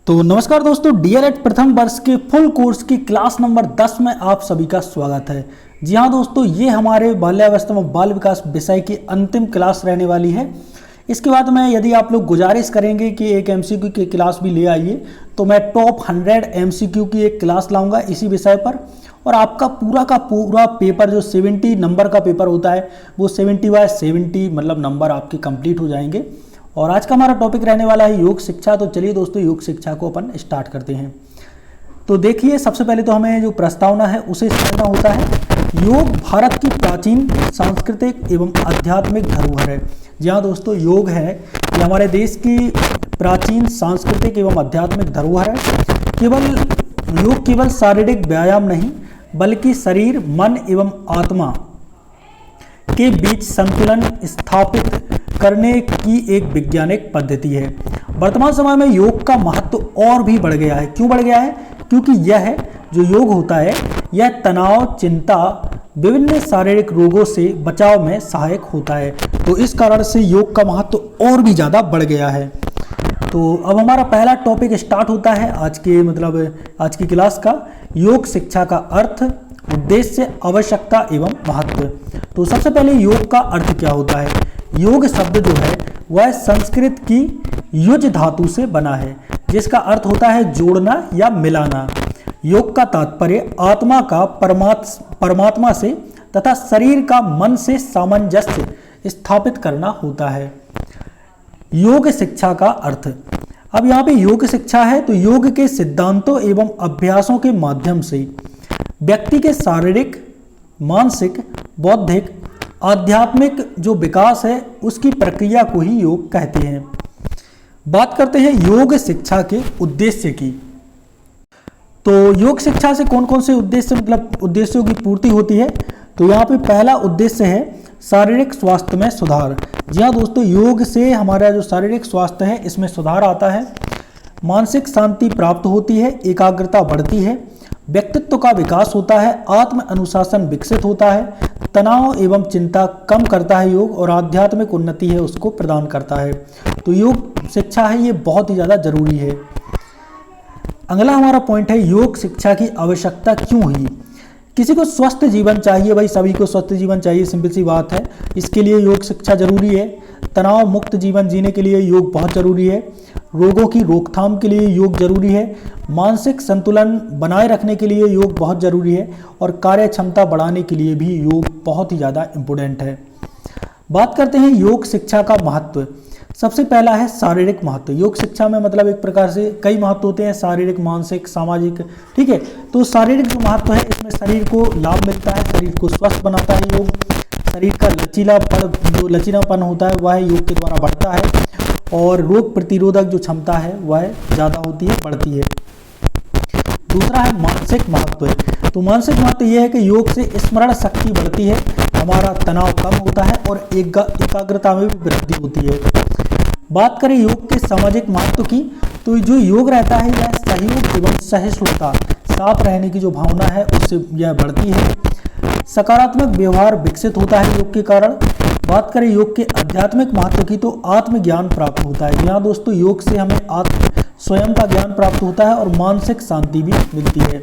तो नमस्कार दोस्तों, डीएलएड प्रथम वर्ष के फुल कोर्स की क्लास नंबर 10 में आप सभी का स्वागत है। जी हाँ दोस्तों, ये हमारे बाल्यावस्था में बाल विकास विषय की अंतिम क्लास रहने वाली है। इसके बाद में यदि आप लोग गुजारिश करेंगे कि एक एमसीक्यू की क्लास भी ले आइए, तो मैं टॉप 100 एमसीक्यू की एक क्लास लाऊंगा इसी विषय पर। और आपका पूरा का पूरा पेपर जो 70 नंबर का पेपर होता है वो 70/70 मतलब नंबर आपके कंप्लीट हो जाएंगे। और आज का हमारा टॉपिक रहने वाला है योग शिक्षा। तो चलिए दोस्तों, योग शिक्षा को अपन स्टार्ट करते हैं। तो देखिए, सबसे पहले तो हमें जो प्रस्तावना है उसे समझना होता है। योग भारत की प्राचीन सांस्कृतिक एवं आध्यात्मिक धरोहर है। जी हाँ दोस्तों, योग है ये हमारे देश की प्राचीन सांस्कृतिक एवं आध्यात्मिक धरोहर है। योग केवल शारीरिक व्यायाम नहीं बल्कि शरीर, मन एवं आत्मा के बीच संतुलन स्थापित करने की एक वैज्ञानिक पद्धति है। वर्तमान समय में योग का महत्व और भी बढ़ गया है। क्यों बढ़ गया है? क्योंकि यह जो योग होता है यह तनाव, चिंता, विभिन्न शारीरिक रोगों से बचाव में सहायक होता है। तो इस कारण से योग का महत्व और भी ज़्यादा बढ़ गया है। तो अब हमारा पहला टॉपिक स्टार्ट होता है आज की क्लास का। योग शिक्षा का अर्थ, उद्देश्य, आवश्यकता एवं महत्व। तो सबसे पहले योग का अर्थ क्या होता है? योग शब्द जो है वह संस्कृत की युज धातु से बना है, जिसका अर्थ होता है जोड़ना या मिलाना। योग का तात्पर्य आत्मा का परमात्मा से तथा शरीर का मन से सामंजस्य स्थापित करना होता है। योग शिक्षा का अर्थ, अब यहाँ पे योग शिक्षा है तो योग के सिद्धांतों एवं अभ्यासों के माध्यम से व्यक्ति के शारीरिक, मानसिक, बौद्धिक, आध्यात्मिक जो विकास है उसकी प्रक्रिया को ही योग कहते हैं। बात करते हैं योग शिक्षा के उद्देश्य की। तो योग शिक्षा से कौन कौन से उद्देश्यों की पूर्ति होती है? तो यहाँ पे पहला उद्देश्य है शारीरिक स्वास्थ्य में सुधार। जी हाँ दोस्तों, योग से हमारा जो शारीरिक स्वास्थ्य है इसमें सुधार आता है। मानसिक शांति प्राप्त होती है, एकाग्रता बढ़ती है, व्यक्तित्व का विकास होता है, आत्म अनुशासन विकसित होता है, तनाव एवं चिंता कम करता है योग, और आध्यात्मिक उन्नति है उसको प्रदान करता है। तो योग शिक्षा है ये बहुत ही ज़्यादा जरूरी है। अगला हमारा पॉइंट है योग शिक्षा की आवश्यकता क्यों हुई। किसी को स्वस्थ जीवन चाहिए, भाई सभी को स्वस्थ जीवन चाहिए, सिंपल सी बात है। इसके लिए योग शिक्षा जरूरी है। तनाव मुक्त जीवन जीने के लिए योग बहुत जरूरी है। रोगों की रोकथाम के लिए योग जरूरी है। मानसिक संतुलन बनाए रखने के लिए योग बहुत जरूरी है। और कार्य क्षमता बढ़ाने के लिए भी योग बहुत ही ज़्यादा इम्पोर्टेंट है। बात करते हैं योग शिक्षा का महत्व। सबसे पहला है शारीरिक महत्व। योग शिक्षा में मतलब एक प्रकार से कई महत्व होते हैं, शारीरिक, मानसिक, सामाजिक, ठीक है। तो शारीरिक जो महत्व है इसमें शरीर को लाभ मिलता है, शरीर को स्वस्थ बनाता है योग। शरीर का लचीलापन होता है वह योग के द्वारा बढ़ता है, और रोग प्रतिरोधक जो क्षमता है वह ज़्यादा होती है, बढ़ती है। दूसरा है मानसिक महत्व। तो मानसिक महत्व यह है कि योग से स्मरण शक्ति बढ़ती है, हमारा तनाव कम होता है और एकाग्रता में भी वृद्धि होती है। बात करें योग के सामाजिक महत्व की, तो जो योग रहता है यह सहयोग एवं सहिष्णुता, साथ रहने की जो भावना है उससे यह बढ़ती है। सकारात्मक व्यवहार विकसित होता है योग के कारण। बात करें योग के आध्यात्मिक महत्व की, तो आत्मज्ञान प्राप्त होता है। यहाँ दोस्तों योग से हमें स्वयं का ज्ञान प्राप्त होता है और मानसिक शांति भी मिलती है।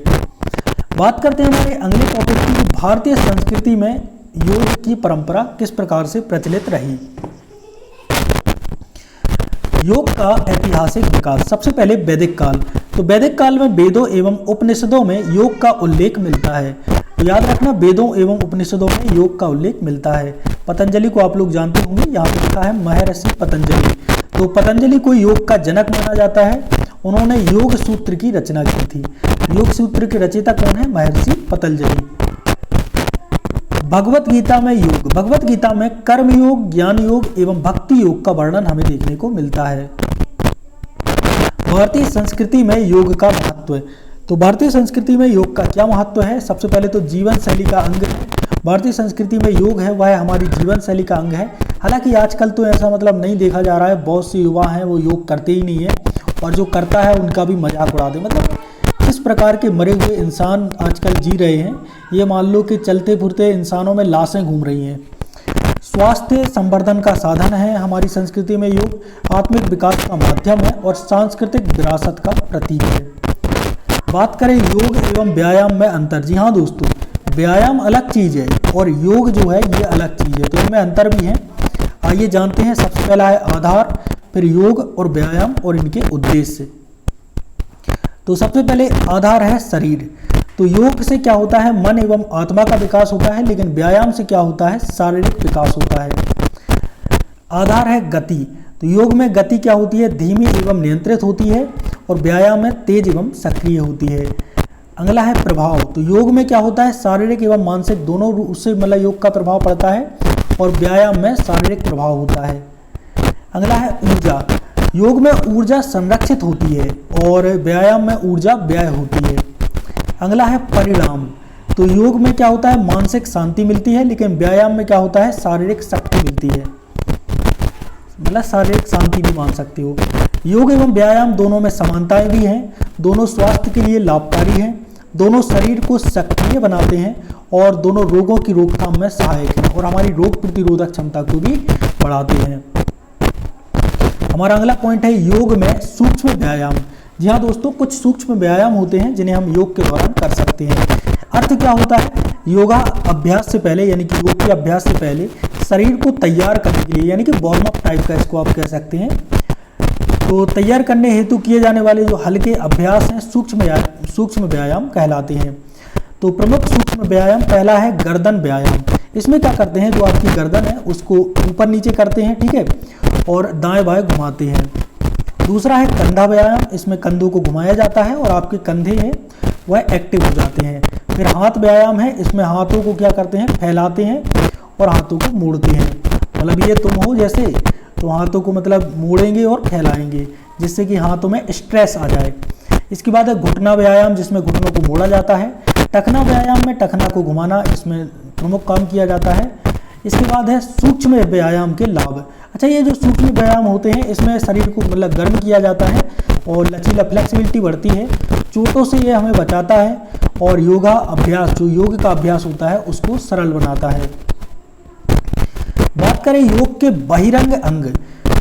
बात करते हैं हमारे अगले टॉपिक की, भारतीय संस्कृति में योग की परंपरा किस प्रकार से प्रचलित रही। योग का ऐतिहासिक विकास। सबसे पहले वैदिक काल। तो वैदिक काल में वेदों एवं उपनिषदों में योग का उल्लेख मिलता है। तो याद रखना, वेदों एवं उपनिषदों में योग का उल्लेख मिलता है। पतंजलि को आप लोग जानते होंगे, यहाँ पे लिखा है महर्षि पतंजलि। तो पतंजलि को योग का जनक माना जाता है। उन्होंने योग सूत्र की रचना की थी। योग सूत्र के रचयिता कौन है? महर्षि पतंजलि। भगवत गीता में योग। भगवत गीता में कर्म योग, ज्ञान योग एवं भक्ति योग का वर्णन हमें देखने को मिलता है। भारतीय संस्कृति में योग का महत्व। तो भारतीय संस्कृति में योग का क्या महत्व है? सबसे पहले तो जीवन शैली का अंग है। भारतीय संस्कृति में योग है वह हमारी जीवन शैली का अंग है। हालांकि आजकल तो ऐसा मतलब नहीं देखा जा रहा है, बहुत से युवा हैं वो योग करते ही नहीं है, और जो करता है उनका भी मजाक उड़ाते। मतलब किस प्रकार के मरे हुए इंसान आजकल जी रहे हैं, ये मान लो कि चलते फिरते इंसानों में लाशें घूम रही हैं। स्वास्थ्य संवर्धन का साधन है हमारी संस्कृति में योग, आत्मिक विकास का माध्यम है और सांस्कृतिक विरासत का प्रतीक है। बात करें योग एवं व्यायाम में अंतर। जी हाँ दोस्तों, व्यायाम अलग चीज़ है और योग जो है ये अलग चीज़ है, तो इनमें अंतर भी है। आइए जानते हैं। सबसे पहला है आधार, फिर योग और व्यायाम और इनके उद्देश्य। तो सबसे पहले आधार है शरीर। तो योग से क्या होता है, मन एवं आत्मा का विकास होता है, लेकिन व्यायाम से क्या होता है, शारीरिक विकास होता है। आधार है गति। तो योग में गति क्या होती है, धीमी एवं नियंत्रित होती है और व्यायाम में तेज एवं सक्रिय होती है। अगला है प्रभाव। तो योग में क्या होता है, शारीरिक एवं मानसिक दोनों रूप से मतलब योग का प्रभाव पड़ता है और व्यायाम में शारीरिक प्रभाव होता है। अगला है ऊर्जा। योग में ऊर्जा संरक्षित होती है और व्यायाम में ऊर्जा व्यय होती है। अगला है परिणाम। तो योग में क्या होता है, मानसिक शांति मिलती है, लेकिन व्यायाम में क्या होता है, शारीरिक शक्ति मिलती है, मतलब शारीरिक शांति भी मान सकते हो। योग एवं व्यायाम दोनों में समानताएं भी हैं, दोनों स्वास्थ्य के लिए लाभकारी हैं, दोनों शरीर को सक्रिय बनाते हैं और दोनों रोगों की रोकथाम में सहायक हैं और हमारी रोग प्रतिरोधक क्षमता को भी बढ़ाते हैं। हमारा अगला पॉइंट है योग में सूक्ष्म व्यायाम। जी हाँ दोस्तों, कुछ सूक्ष्म व्यायाम होते हैं जिन्हें हम योग के दौरान कर सकते हैं। अर्थ क्या होता है, योगा अभ्यास से पहले यानी कि योग के अभ्यास से पहले शरीर को तैयार करने के लिए, यानी कि वार्म अप टाइप का इसको आप कह सकते हैं। तो तैयार करने हेतु किए जाने वाले जो हल्के अभ्यास हैं सूक्ष्म व्यायाम कहलाते हैं। तो प्रमुख सूक्ष्म व्यायाम पहला है गर्दन व्यायाम। इसमें क्या करते हैं, जो आपकी गर्दन है उसको ऊपर नीचे करते हैं, ठीक है, और दाएं बाएं घुमाते हैं। दूसरा है कंधा व्यायाम। इसमें कंधों को घुमाया जाता है और आपके कंधे हैं वह एक्टिव हो जाते हैं। फिर हाथ व्यायाम है। इसमें हाथों को क्या करते हैं, फैलाते हैं और हाथों को मोड़ते हैं, मतलब ये तुम हो जैसे, तो हाथों को मतलब मोड़ेंगे और फैलाएंगे जिससे कि हाथों में स्ट्रेस आ जाए। इसके बाद है घुटना व्यायाम, जिसमें घुटनों को मोड़ा जाता है। टखना व्यायाम में टखना को घुमाना इसमें प्रमुख काम किया जाता है। इसके बाद है सूक्ष्म व्यायाम के लाभ। अच्छा, ये जो सूक्ष्म व्यायाम होते हैं इसमें शरीर को मतलब गर्म किया जाता है और लचीला फ्लेक्सिबिलिटी बढ़ती है, चोटों से ये हमें बचाता है और योगा अभ्यास, जो योग का अभ्यास होता है उसको सरल बनाता है। बात करें योग के बहिरंग अंग।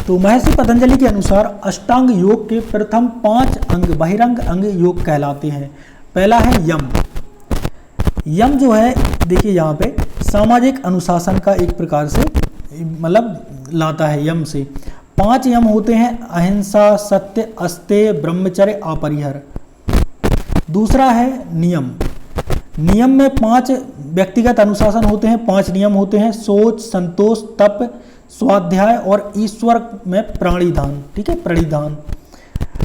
तो महर्षि पतंजलि के अनुसार अष्टांग योग के प्रथम 5 अंग बहिरंग अंग योग कहलाते हैं। पहला है यम। यम जो है देखिए यहाँ पे सामाजिक अनुशासन का एक प्रकार से मतलब लाता है। यम से 5 यम होते हैं, अहिंसा, सत्य, अस्तेय, ब्रह्मचर्य, अपरिहर। दूसरा है नियम। नियम में 5 व्यक्तिगत अनुशासन होते हैं, 5 नियम होते हैं, सोच, संतोष, तप, स्वाध्याय और ईश्वर में प्राणिधान, ठीक है, प्रणिधान।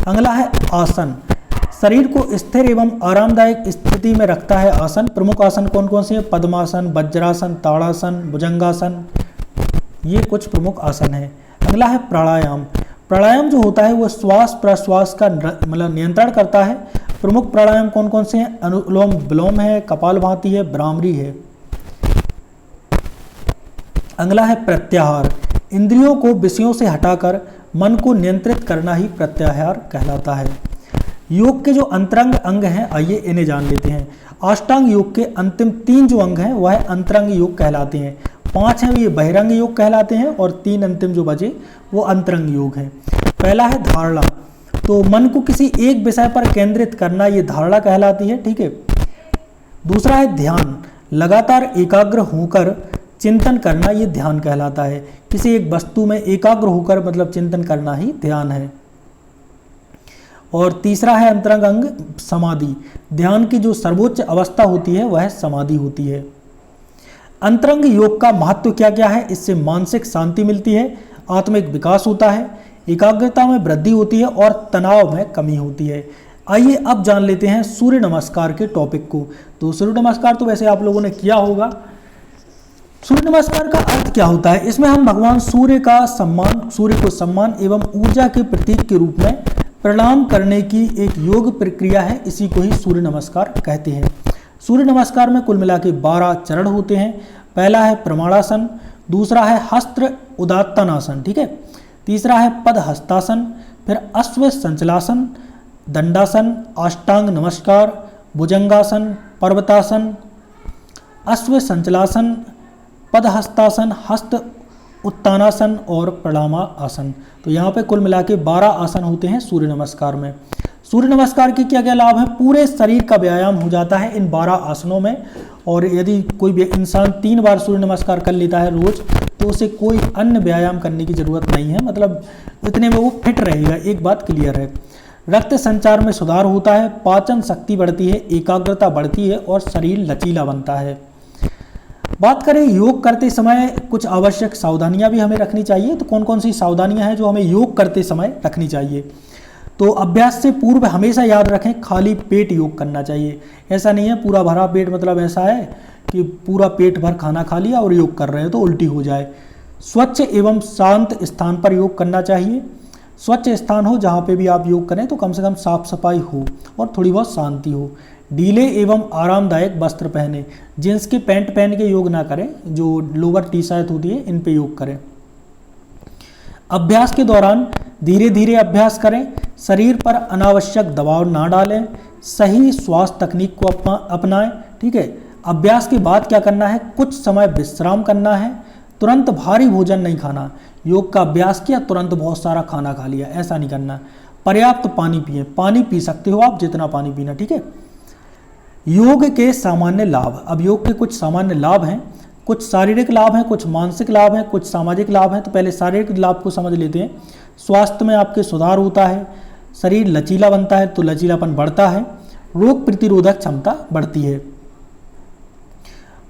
अगला है आसन। शरीर को स्थिर एवं आरामदायक स्थिति में रखता है आसन। प्रमुख आसन कौन कौन से हैं, पद्मासन, वज्रासन, ताड़ासन, भुजंगासन, ये कुछ प्रमुख आसन हैं। अगला है प्राणायाम। प्राणायाम जो होता है वो श्वास प्रश्वास का मतलब नियंत्रण करता है। प्रमुख प्राणायाम कौन कौन से हैं, अनुलोम विलोम है, कपालभाति है, भ्रामरी है। अगला है प्रत्याहार। इंद्रियों को विषयों से हटाकर मन को नियंत्रित करना ही प्रत्याहार कहलाता है। योग के जो अंतरंग अंग हैं, आइए इन्हें जान लेते हैं। अष्टांग योग के अंतिम 3 जो अंग हैं वह अंतरंग योग कहलाते हैं। 5 हैं ये बहिरंग योग कहलाते हैं और 3 अंतिम जो बचे वो अंतरंग योग हैं। पहला है धारणा। तो मन को किसी एक विषय पर केंद्रित करना ये धारणा कहलाती है, ठीक है। दूसरा है ध्यान। लगातार एकाग्र होकर चिंतन करना ये ध्यान कहलाता है। किसी एक वस्तु में एकाग्र होकर मतलब चिंतन करना ही ध्यान है। और तीसरा है अंतरंग अंग समाधि। ध्यान की जो सर्वोच्च अवस्था होती है वह समाधि होती है। अंतरंग योग का महत्व क्या क्या है, इससे मानसिक शांति मिलती है, आत्मिक विकास होता है, एकाग्रता में वृद्धि होती है और तनाव में कमी होती है। आइए अब जान लेते हैं सूर्य नमस्कार के टॉपिक को। तो सूर्य नमस्कार तो वैसे आप लोगों ने किया होगा। सूर्य नमस्कार का अर्थ क्या होता है, इसमें हम भगवान सूर्य को सम्मान एवं ऊर्जा के प्रतीक के रूप में प्रणाम करने की एक योग प्रक्रिया है, इसी को ही सूर्य नमस्कार कहते हैं। सूर्य नमस्कार में कुल मिला के 12 चरण होते हैं। पहला है प्रमाणासन, दूसरा है हस्त्र उदात्तानासन, ठीक है, तीसरा है पद हस्तासन, फिर अश्व संचलासन, दंडासन, अष्टांग नमस्कार, भुजंगासन, पर्वतासन, अश्व संचलासन, पद हस्तासन, हस्त उत्तानासन और प्रणामासन। तो यहाँ पे कुल मिला के 12 आसन होते हैं सूर्य नमस्कार में। सूर्य नमस्कार के क्या क्या लाभ हैं? पूरे शरीर का व्यायाम हो जाता है इन 12 आसनों में। और यदि कोई भी इंसान 3 बार सूर्य नमस्कार कर लेता है रोज, तो उसे कोई अन्य व्यायाम करने की ज़रूरत नहीं है, मतलब इतने में वो फिट रहेगा। एक बात क्लियर है। रक्त संचार में सुधार होता है, पाचन शक्ति बढ़ती है, एकाग्रता बढ़ती है और शरीर लचीला बनता है। बात करें योग करते समय कुछ आवश्यक सावधानियां भी हमें रखनी चाहिए। तो कौन कौन सी सावधानियां हैं जो हमें योग करते समय रखनी चाहिए? तो अभ्यास से पूर्व हमेशा याद रखें, खाली पेट योग करना चाहिए। ऐसा नहीं है पूरा भरा पेट, मतलब ऐसा है कि पूरा पेट भर खाना खा लिया और योग कर रहे हैं तो उल्टी हो जाए। स्वच्छ एवं शांत स्थान पर योग करना चाहिए। स्वच्छ स्थान हो जहाँ पे भी आप योग करें तो कम से कम साफ सफाई हो और थोड़ी बहुत शांति हो। ढीले एवं आरामदायक वस्त्र पहने, जींस के पैंट पहन के योग ना करें, जो लोअर टी शर्ट होती है इन पे योग करें। अभ्यास के दौरान धीरे धीरे अभ्यास करें, शरीर पर अनावश्यक दबाव ना डालें, सही श्वास तकनीक को अपनाएं। ठीक है। अभ्यास के बाद क्या करना है? कुछ समय विश्राम करना है, तुरंत भारी भोजन नहीं खाना। योग का अभ्यास किया तुरंत बहुत सारा खाना खा लिया, ऐसा नहीं करना। पर्याप्त पानी पिए, पानी पी सकते हो आप जितना पानी पीना। ठीक है। योग के सामान्य लाभ। अब योग के कुछ सामान्य लाभ हैं, कुछ शारीरिक लाभ हैं, कुछ मानसिक लाभ हैं, कुछ सामाजिक लाभ हैं। तो पहले शारीरिक लाभ को समझ लेते हैं। स्वास्थ्य में आपके सुधार होता है, शरीर लचीला बनता है तो लचीलापन बढ़ता है, रोग प्रतिरोधक क्षमता बढ़ती है।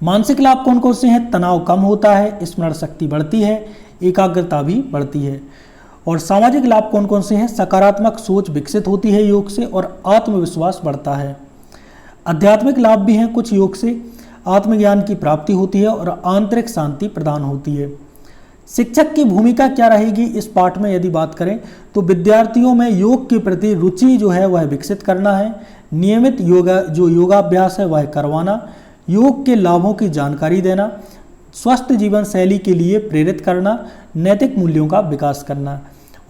मानसिक लाभ कौन कौन से हैं? तनाव कम होता है, स्मरण शक्ति बढ़ती है, एकाग्रता भी बढ़ती है। और सामाजिक लाभ कौन कौन से हैं? सकारात्मक सोच विकसित होती है योग से और आत्मविश्वास बढ़ता है। आध्यात्मिक लाभ भी हैं कुछ योग से, आत्मज्ञान की प्राप्ति होती है और आंतरिक शांति प्रदान होती है। शिक्षक की भूमिका क्या रहेगी इस पाठ में यदि बात करें तो विद्यार्थियों में योग के प्रति रुचि जो है वह विकसित करना है, नियमित योगाभ्यास है वह करवाना, योग के लाभों की जानकारी देना, स्वस्थ जीवन शैली के लिए प्रेरित करना, नैतिक मूल्यों का विकास करना।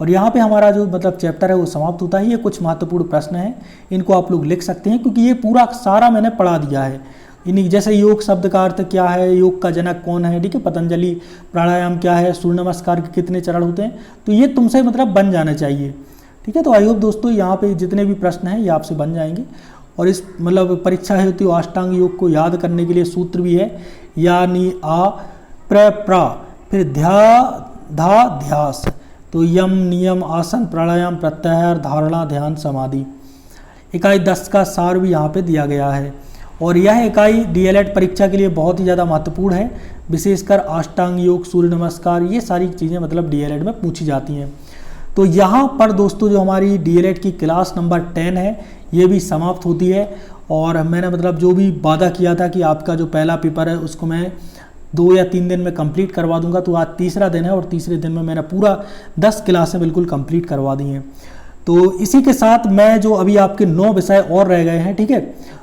और यहाँ पे हमारा जो मतलब चैप्टर है वो समाप्त होता है। ये कुछ महत्वपूर्ण प्रश्न हैं, इनको आप लोग लिख सकते हैं क्योंकि ये पूरा सारा मैंने पढ़ा दिया है। इन्हीं जैसे योग शब्द का अर्थ क्या है, योग का जनक कौन है, ठीक है, पतंजलि, प्राणायाम क्या है, सूर्य नमस्कार के कितने चरण होते हैं, तो ये तुमसे मतलब बन जाना चाहिए। ठीक है। तो आई होप दोस्तों यहाँ पे जितने भी प्रश्न हैं ये आपसे बन जाएंगे। और इस मतलब परीक्षा हेतु अष्टांग योग को याद करने के लिए सूत्र भी है, यानी आ प्रा, फिर ध्या धा ध्यास। तो यम नियम आसन प्राणायाम प्रत्याहार धारणा ध्यान समाधि। इकाई 10 का सार भी यहाँ पे दिया गया है। और यह इकाई डीएलएड परीक्षा के लिए बहुत ही ज़्यादा महत्वपूर्ण है, विशेषकर अष्टांग योग, सूर्य नमस्कार, ये सारी चीज़ें मतलब डीएलएड में पूछी जाती हैं। तो यहाँ पर दोस्तों जो हमारी डीएलएड की क्लास नंबर 10 है ये भी समाप्त होती है। और मैंने मतलब जो भी वादा किया था कि आपका जो पहला पेपर है उसको मैं 2 या 3 दिन में कंप्लीट करवा दूंगा, तो आज तीसरा दिन है और तीसरे दिन में मैंने पूरा 10 क्लासें बिल्कुल कंप्लीट करवा दी हैं। तो इसी के साथ मैं जो अभी आपके 9 विषय और रह गए हैं, ठीक है,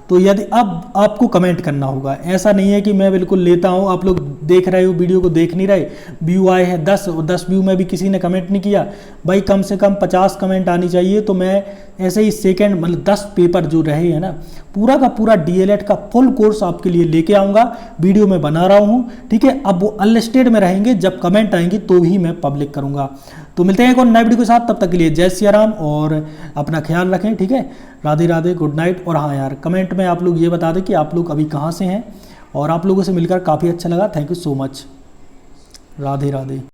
तो यदि अब आपको कमेंट करना होगा। ऐसा नहीं है कि मैं बिल्कुल लेता हूँ, आप लोग देख रहे हो वीडियो को देख नहीं रहे, व्यू आए हैं 10 और 10 व्यू में भी किसी ने कमेंट नहीं किया, भाई कम से कम 50 कमेंट आनी चाहिए। तो मैं ऐसे ही सेकंड मतलब 10 पेपर जो रहे हैं ना, पूरा का पूरा डीएलएड का फुल कोर्स आपके लिए लेके आऊँगा, वीडियो में बना रहा हूँ। ठीक है। अब वो अनलिस्टेड में रहेंगे, जब कमेंट आएंगी तो ही मैं पब्लिक करूँगा। तो मिलते हैं एक और नए वीडियो के साथ, तब तक के लिए जय सिया राम और अपना ख्याल रखें। ठीक है। Radhe Radhe, good night. और हाँ यार, कमेंट में आप लोग ये बता दें कि आप लोग अभी कहाँ से हैं, और आप लोगों से मिलकर काफ़ी अच्छा लगा। Thank you so much. Radhe Radhe.